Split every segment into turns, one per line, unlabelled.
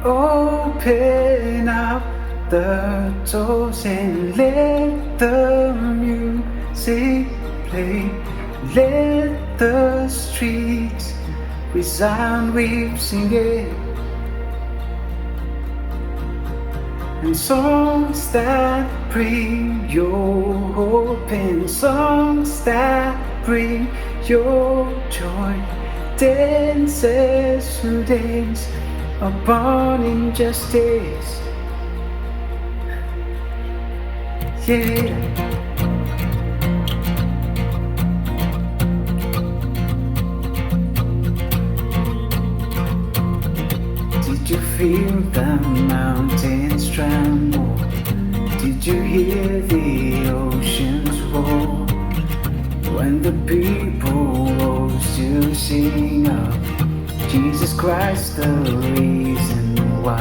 Open up the doors and let the music play. Let the streets resound with singing and songs that bring your hope, and songs that bring your joy. Dancers who dance upon injustice. Yeah. Did you feel the mountains tremble? Did you hear the oceans roar? When the people rose to sing of Jesus Christ, the reason why.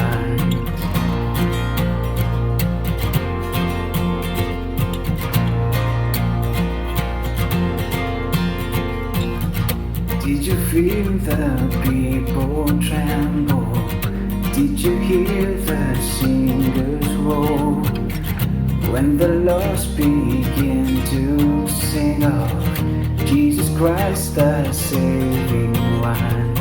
Did you feel the people tremble? Did you hear the singers roar? When the lost begin to sing of Jesus Christ, the saving one.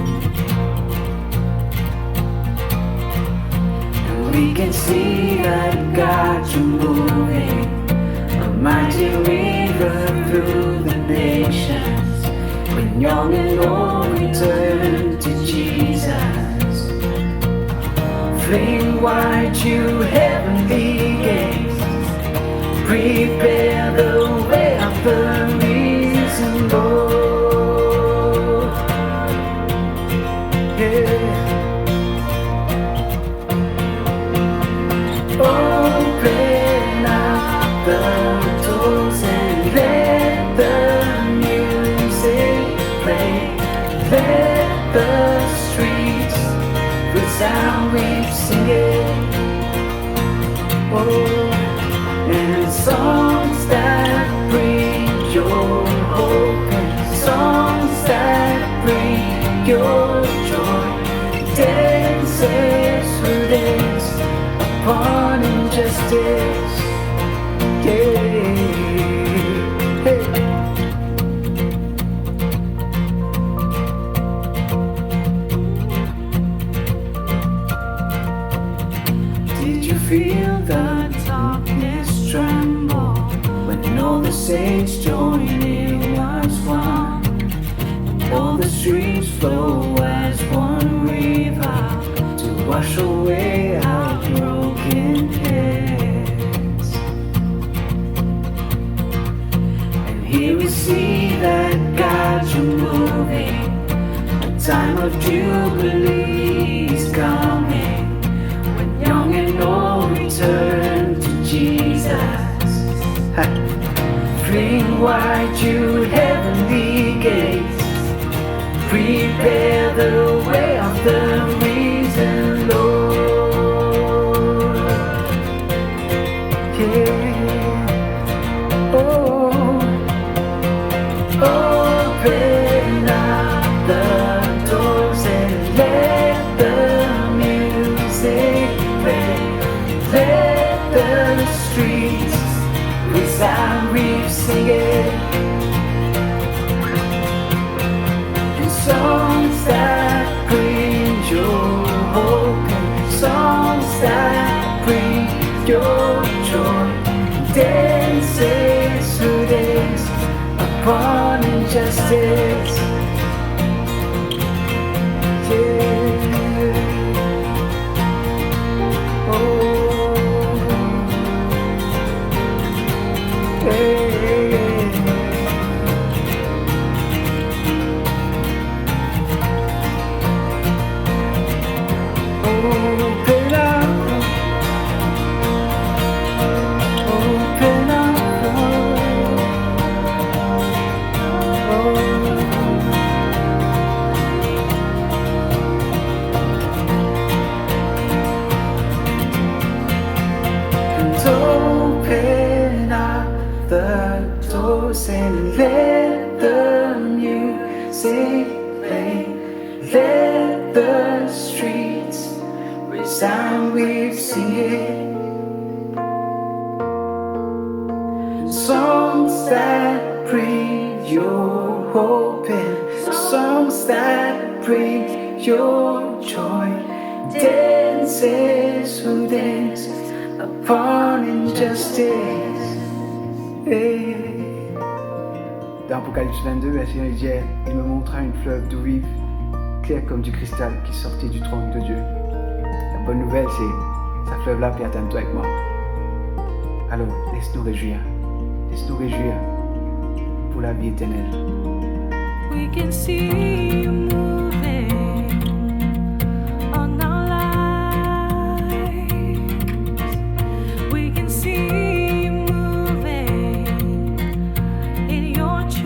And we can see that God, you're moving a mighty river through the nations. When young and old return to Jesus, fling wide you heavenly gates. Prepare the way of the risen Lord. Yeah. Open up the doors and let the music play. Let the streets resound with singing. Oh. And songs that bring your hope, and songs that bring your joy. Dancers who dance upon injustice. Yeah. Hey. Did you feel the darkness tremble when all the saints join in as one, and all the streams flow as one river to wash away our broken heads? And here we see that God, you're moving, a time of jubilee is coming. When young and old return to Jesus, fling wide you heavenly gates. Prepare the way of the risen Lord. Yeah. Oh, open up the doors and let the music play. Let the streets resound with singing, and songs that bring your hope, and songs that bring your joy. Dances who dance upon injustice. Yeah. Oh. Hey. Open up, open up, and open up the doors and let the music play. Let the streets sound we've singing. Songs that bring your hope and songs that bring your joy. Dances who dance upon injustice. Dans Apocalypse 22, le Seigneur disait, il me montra une fleuve d'eau vive, claire comme du cristal, qui sortait du trône de Dieu. La bonne nouvelle, c'est cette fleuve-là peut atteindre toi et moi. Alors, laisse-nous réjouir pour la vie éternelle.
We can see you moving on our lives. We can see you moving in your church.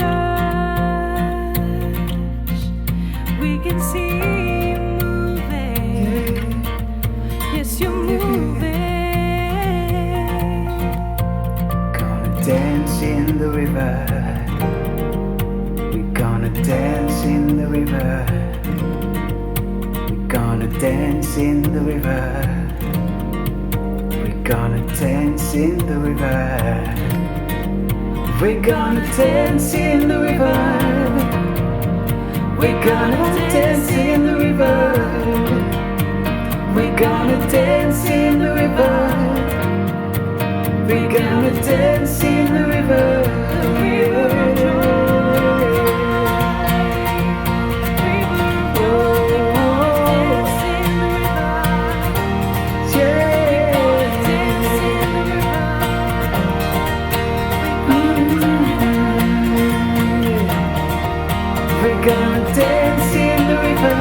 We can see you moving. Yes, you're moving.
Gonna dance in the river. We're gonna dance in the river. We're gonna dance in the river. We're gonna dance in the river. We're gonna dance in the river. We're gonna dance in the river. We're gonna dance in the river. We're gonna dance in the river. We're gonna dance in the river.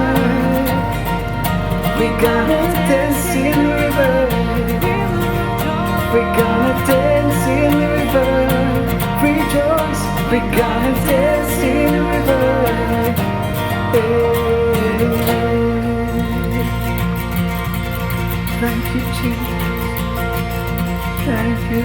We're gonna dance in the river. We're gonna dance in the river. Rejoice. We're gonna dance in the river. Thank you, Jesus. Thank you.